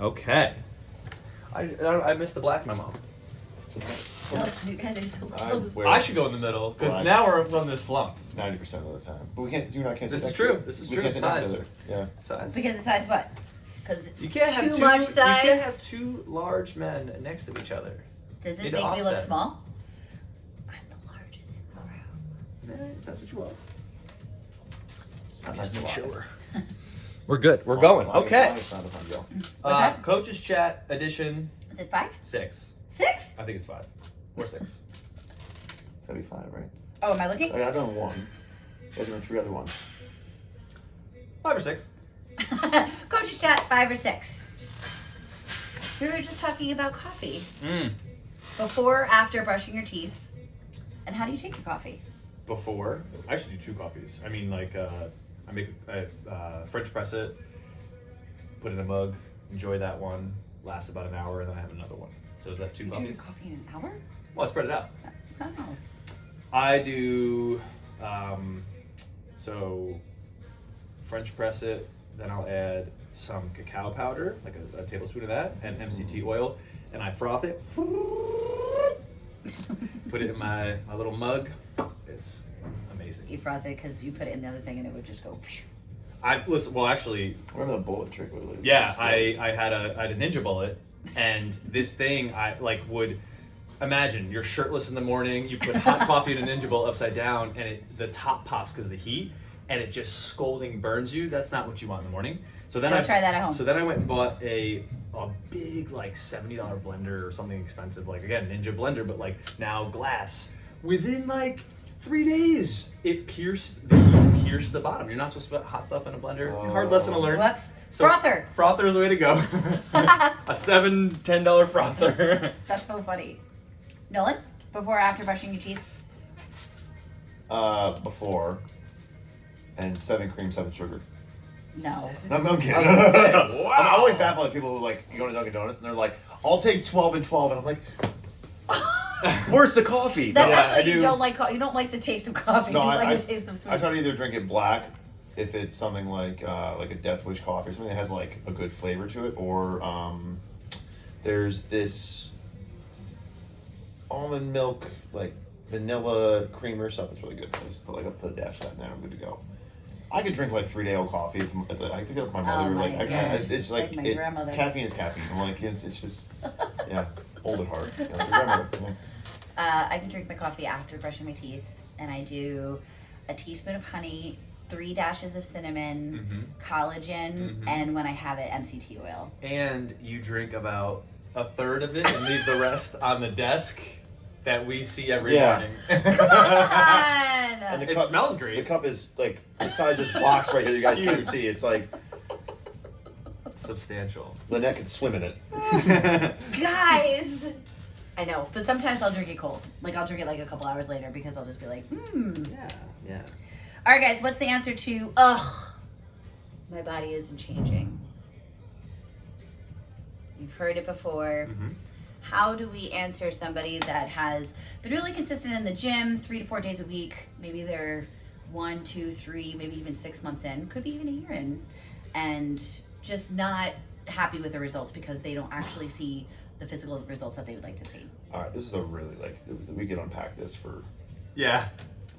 Okay. I missed the black memo. Oh, you guys are so close. I should go in the middle because Black. now we're on this slump. 90% of the time. But we can't. Can't. This sit is next to true. it. This is We true. can't sit next Size. to it. Yeah. Size. Because of size what? Because You can't have too much size. You can't have two large men next to each other. Does it Need make to me look offset. small? I'm the largest in the room. That's what you want. Not nice to lie. We're good. We're going. Lying- Okay. lying is not a fun deal. What's that? Coach's chat edition Is it 5? 6. 6? I think it's 5 or 6. It's gotta be 5, right? Oh, am I looking? I've done 1. There's been 3 other ones. 5 or 6. Coach's chat 5 or 6. We were just talking about coffee. Before, after brushing your teeth. And how do you take your coffee? Before, I actually do 2 coffees. I mean, like, I French press it, put it in a mug, enjoy that one, lasts about an hour, and then I have another one. So is that 2 You drink coffees? your coffee in an hour? Well, I spread it out. Oh. I do, so French press it, then I'll add some cacao powder, like a tablespoon of that, and MCT oil, and I froth it. Put it in my little mug. It's amazing. You froth it because you put it in the other thing and it would just go. Well, actually, Remember the bullet trick? yeah, I had a Ninja Bullet, and this thing would imagine you're shirtless in the morning, you put hot coffee in a Ninja Bullet upside down, and the top pops because of the heat, and it just scalding burns you. That's not what you want in the morning. So then Don't try that at home. So then I went and bought a big like $70 blender or something expensive, like again Ninja blender, but like now glass. Within like 3 days, it pierced the bottom. You're not supposed to put hot stuff in a blender. Hard lesson to learn. Whoops. So Frother. Frother is the way to go. A $7-10 frother. That's so funny. Nolan, before or after brushing your teeth? Before. And 7 cream, 7 sugar. No. No, I'm kidding. I was gonna say, wow. I'm always baffled at people who like you go to Dunkin' Donuts and they're like, "I'll take 12 and 12," and I'm like, "Where's the coffee?" That's Yeah, actually I do. you don't like the taste of coffee. No, you I- like the taste of sweet. I try to either drink it black if it's something like a Death Wish coffee or something that has like a good flavor to it, or there's this almond milk like vanilla creamer stuff that's really good. I just put a dash of that in there. I'm good to go. I could drink like 3-day-old coffee. I pick it up with my mother. Oh my like gosh. it's Like my grandmother. Caffeine is caffeine. I'm like it's just yeah, old at heart. Yeah, like your grandmother. Yeah. I can drink my coffee after brushing my teeth, and I do a teaspoon of honey, 3 dashes of cinnamon, collagen, and when I have it, MCT oil. And you drink about a third of it and leave the rest on the desk that we see every Yeah. morning. Come on! And the It cup, smells great. The cup is like the size of this box right here. You guys can't Huge. see. It's like Substantial. Lynette could swim in it. Guys! I know, but sometimes I'll drink it cold. Like I'll drink it like a couple hours later because I'll just be like, Yeah. All right, guys, what's the answer to, ugh, my body isn't changing? You've heard it before. How do we answer somebody that has been really consistent in the gym 3 to 4 days a week? Maybe they're 1, 2, 3, maybe even 6 months in, could be even a year in, and just not happy with the results because they don't actually see the physical results that they would like to see. All right, this is a really we could unpack this for Yeah.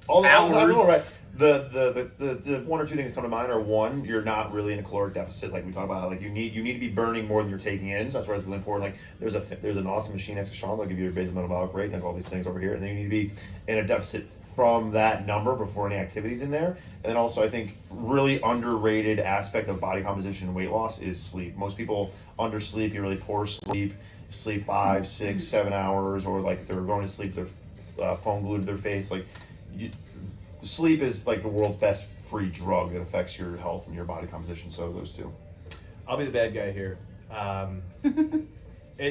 all the Hours. I know, right? The 1 or 2 things that come to mind are, one, you're not really in a caloric deficit. Like we talk about how like you need to be burning more than you're taking in. So that's why it's really important. Like there's an awesome machine next to Sean. They'll give you your basal metabolic rate and have all these things over here, and then you need to be in a deficit from that number before any activities in there. And then also I think really underrated aspect of body composition and weight loss is sleep. Most people undersleep, you really poor sleep 5, 6, 7 hours, or like they're going to sleep their phone glued to their face. Like sleep is like the world's best free drug that affects your health and your body composition. So those two. I'll be the bad guy here.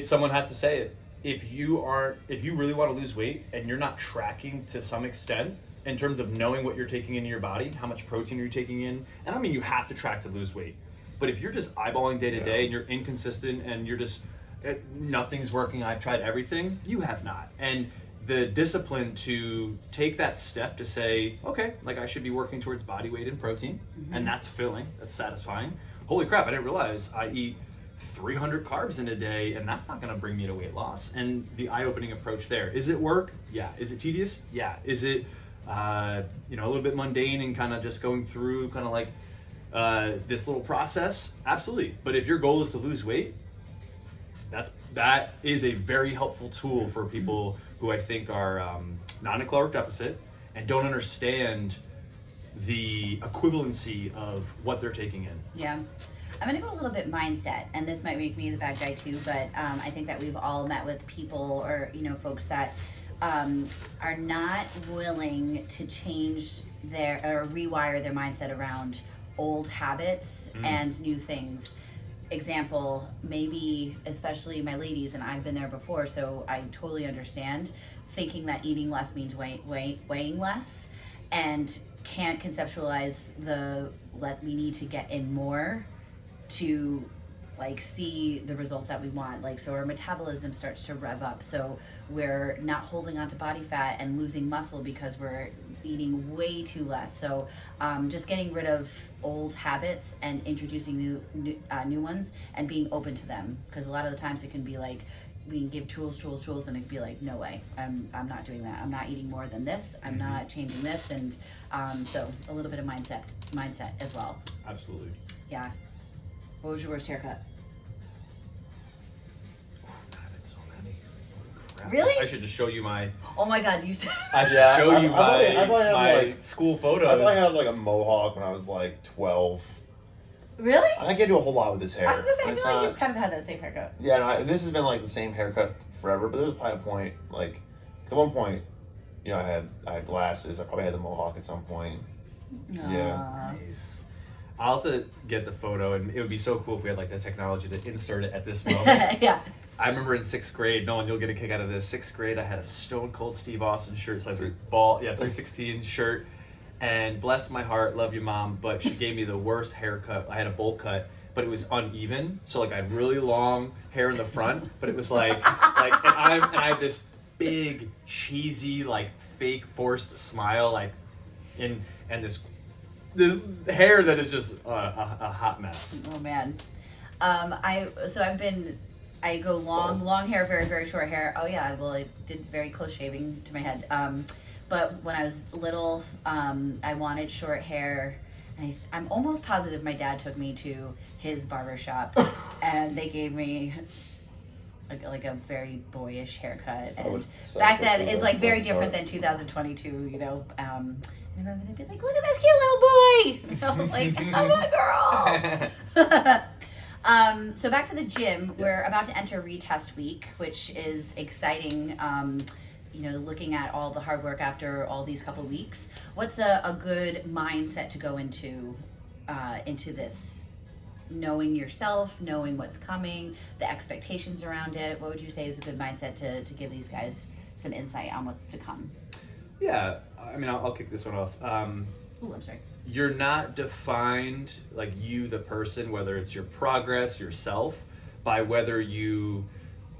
Someone has to say it. If you really want to lose weight and you're not tracking to some extent in terms of knowing what you're taking into your body, how much protein you're taking in, and I mean you have to track to lose weight, but if you're just eyeballing day to day and you're inconsistent and you're just nothing's working, I've tried everything, you have not. And the discipline to take that step to say, okay, like I should be working towards body weight and protein, and that's filling, that's satisfying. Holy crap, I didn't realize I eat 300 carbs in a day, and that's not going to bring me to weight loss. And the eye-opening approach there. Is it work? Yeah. Is it tedious? Yeah. Is it a little bit mundane and kind of just going through kind of like this little process? Absolutely. But if your goal is to lose weight, that is a very helpful tool for people who I think are not in a caloric deficit and don't understand the equivalency of what they're taking in. Yeah. I'm going to go a little bit mindset, and this might make me the bad guy too, but I think that we've all met with people or, folks that are not willing to change or rewire their mindset around old habits and new things. Example, maybe especially my ladies, and I've been there before, so I totally understand, thinking that eating less means weighing less, and can't conceptualize we need to get in more to see the results that we want. So our metabolism starts to rev up, so we're not holding on to body fat and losing muscle because we're eating way too less. So just getting rid of old habits and introducing new ones and being open to them, because a lot of the times it can be we can give tools, and it'd be no way, I'm not doing that. I'm not eating more than this. I'm not changing this. And so a little bit of mindset as well. Absolutely. Yeah. What was your worst haircut? Really? I should just show you my. Oh my God, you said. I should show you I probably had my school photos. I probably had a mohawk when I was 12. Really? I can't do a whole lot with this hair. I was gonna say, I It's feel like not- you've kind of had that same haircut. Yeah, no, this has been the same haircut forever. But there was probably a point, 'cause at one point, I had glasses. I probably had the mohawk at some point. Yeah. Nice. I'll have to get the photo, and it would be so cool if we had the technology to insert it at this moment. Yeah. I remember in 6th grade, Nolan, you'll get a kick out of this. 6th grade, I had a Stone Cold Steve Austin shirt, so this 316 shirt. And bless my heart, love you, Mom, but she gave me the worst haircut. I had a bowl cut, but it was uneven. So I had really long hair in the front, but it was and I have this big, cheesy, fake forced smile, and this hair that is just a hot mess. Oh man. I go long hair, very, very short hair. Oh yeah, I did very close shaving to my head. But when I was little, I wanted short hair. And I'm almost positive my dad took me to his barber shop and they gave me a very boyish haircut. Back then, it's very different than 2022, I remember they'd be like, look at this cute little boy. And I was like, I'm a girl. So back to the gym, we're about to enter retest week, which is exciting. Looking at all the hard work after all these couple weeks. What's a good mindset to go into this? Knowing yourself, knowing what's coming, the expectations around it. What would you say is a good mindset to give these guys some insight on what's to come? Yeah, I'll kick this one off. I'm sorry. You're not defined, you, the person, whether it's your progress, yourself, by whether you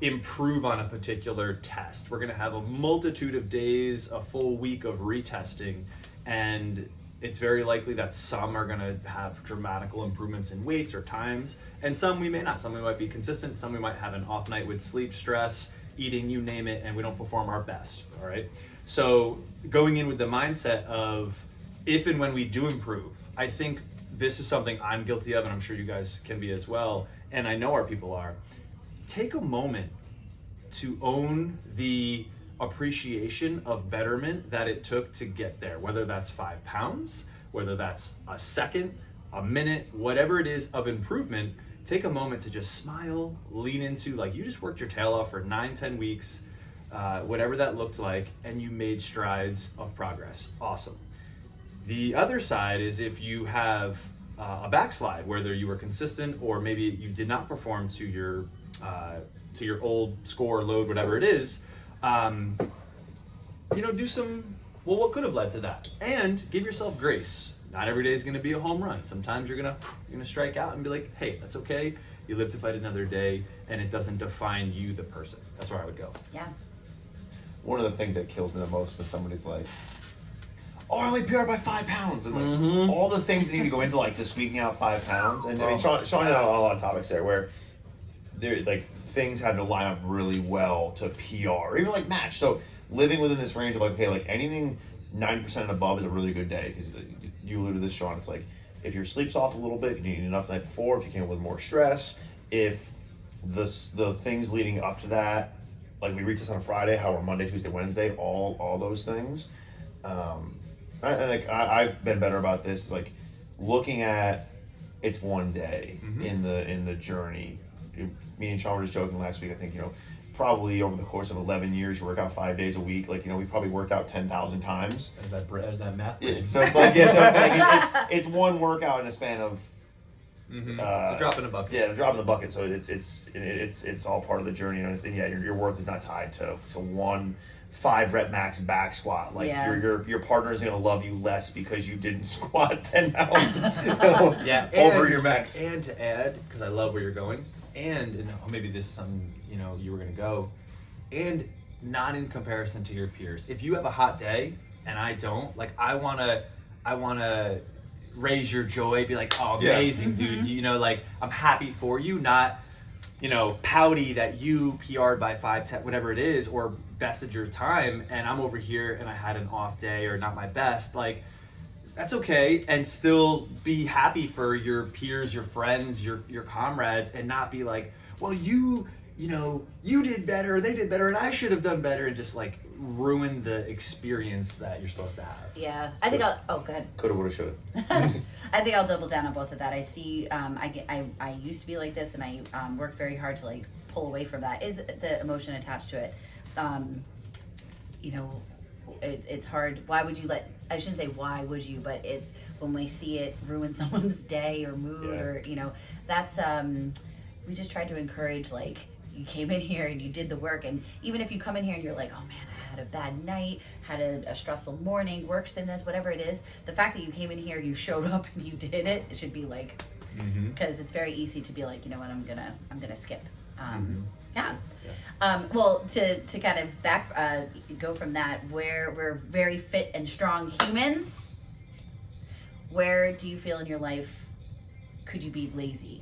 improve on a particular test. We're going to have a multitude of days, a full week of retesting, and it's very likely that some are going to have dramatical improvements in weights or times, and some we may not. Some we might be consistent, some we might have an off night with sleep, stress, eating, you name it, and we don't perform our best, all right? So going in with the mindset of if and when we do improve, I think this is something I'm guilty of, and I'm sure you guys can be as well, and I know our people are. Take a moment to own the appreciation of betterment that it took to get there, whether that's 5 pounds, whether that's a second, a minute, whatever it is of improvement. Take a moment to just smile, lean into, you just worked your tail off for 9-10 weeks, whatever that looked like, and you made strides of progress. Awesome. The other side is if you have a backslide, whether you were consistent or maybe you did not perform to your old score, load, whatever it is, do some, what could have led to that? And give yourself grace. Not every day is going to be a home run. Sometimes you're going to strike out and be like, hey, that's okay. You live to fight another day, and it doesn't define you, the person. That's where I would go. Yeah. One of the things that kills me the most when somebody's like, oh, I only PR by 5 pounds. And all the things that need to go into just squeaking out 5 pounds. And Sean hit on a lot of topics there where there like things had to line up really well to PR or even like match. So living within this range of like, okay, like anything 90% and above is a really good day, because you alluded to this, Sean. It's like if your sleep's off a little bit, if you didn't eat enough the night before, if you came with more stress, if the things leading up to that, like we reach this on a Friday, how we're Monday, Tuesday, Wednesday, all those things. I've been better about this, like looking at it's one day in the journey. Me and Sean were just joking last week. I think, probably over the course of 11 years, you work out 5 days a week. Like, we've probably worked out 10,000 times. As that math. Yeah, so it's like, it's one workout in a span of. It's a drop in a bucket. Yeah, a drop in the bucket. So it's all part of the journey. And your worth is not tied to one 5 rep max back squat. Like your partner is gonna love you less because you didn't squat 10 pounds over your max. And to add, because I love where you're going, and maybe this is something you were gonna go, and not in comparison to your peers. If you have a hot day and I don't, like I wanna raise your joy, be like, oh, amazing, dude. Like I'm happy for you, not pouty that you PR'd by 5, 10, whatever it is, or bested your time, and I'm over here and I had an off day or not my best. Like, that's okay, and still be happy for your peers, your friends, your comrades, and not be like, well, you did better, they did better, and I should have done better, and just like ruin the experience that you're supposed to have. Yeah, I think go ahead. Coulda, woulda, shoulda. I think I'll double down on both of that. I see, I used to be like this, and I work very hard to like pull away from that. Is the emotion attached to it? It's hard. Why would you I shouldn't say why would you, but when we see it ruin someone's day or mood, or that's we just tried to encourage, like, you came in here and you did the work, and even if you come in here and you're like, oh man, I had a bad night, had a stressful morning, work thinness, whatever it is, the fact that you came in here, you showed up and you did it, it should be like, because it's very easy to be like, you know what, I'm gonna skip. Well, to kind of go from that, where we're very fit and strong humans, where do you feel in your life could you be lazy?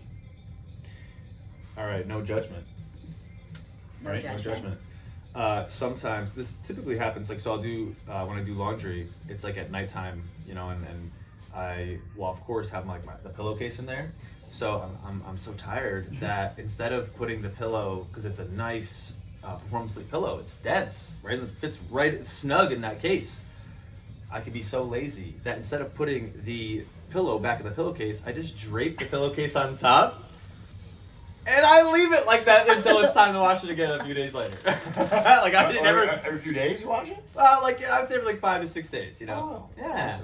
All right, no judgment. No judgment. Sometimes this typically happens, like, so I'll do when I do laundry, it's like at nighttime, and I will of course have the pillowcase in there. So I'm so tired that instead of putting the pillow, because it's a nice performance sleep pillow, it's dense, right? It fits right snug in that case. I could be so lazy that instead of putting the pillow back in the pillowcase, I just drape the pillowcase on top. And I leave it like that until it's time to wash it again a few days later. Like I didn't ever. Every few days you wash it? I would say for like 5 to 6 days. Oh, yeah.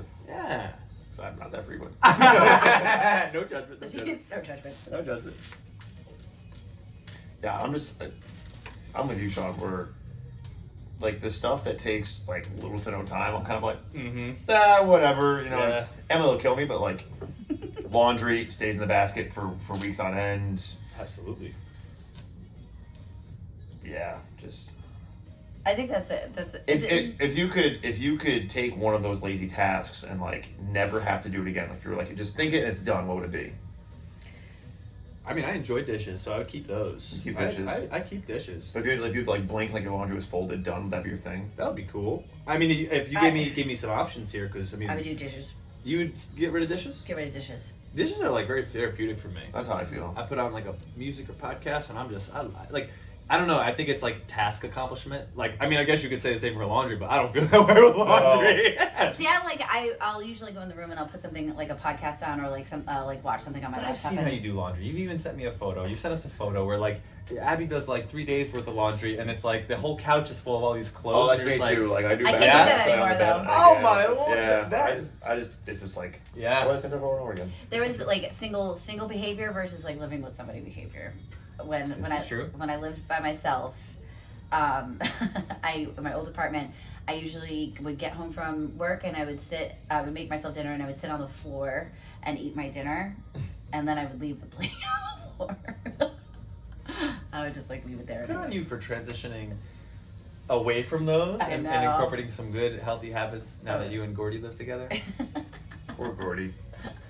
So I'm not that frequent. No judgment. No judgment. No judgment. Yeah, I'm with you, Sean. Where like the stuff that takes like little to no time, I'm kind of like, whatever. Yeah. Emily will kill me, but like laundry stays in the basket for weeks on end. Absolutely. Yeah, just. I think that's it. If you could take one of those lazy tasks and like never have to do it again, like you were like, just think it and it's done, what would it be? I mean, I enjoy dishes, so I would keep those. You keep dishes. I keep dishes. So if you'd like blink like your laundry was folded, done, would that be your thing? That would be cool. I mean, if you gave me some options here, because I mean, I would do dishes. You would get rid of dishes? Get rid of dishes. Dishes are like very therapeutic for me. That's how I feel. I put on like a music or podcast, and I don't know. I think it's like task accomplishment. Like, I mean, I guess you could say the same for laundry, but I don't feel that way with laundry. See, I'll usually go in the room and I'll put something like a podcast on, or like some like watch something on my But laptop. I've seen how you do laundry. You've even sent me a photo. You sent us a photo where like Abby does like 3 days worth of laundry, and it's like the whole couch is full of all these clothes. Oh, that's and me you're too. Like I do. I can't bed, do that stay on anymore, the bed, though. Oh my lord! Yeah, I just it's just like yeah. What did I send it over again? There was like single behavior versus like living with somebody behavior. When I lived by myself, in my old apartment, I usually would get home from work and I would make myself dinner and I would sit on the floor and eat my dinner, and then I would leave the plate on the floor. I would just like leave it there. Good on you for transitioning away from those and incorporating some good healthy habits now that you and Gordy live together. Poor Gordy.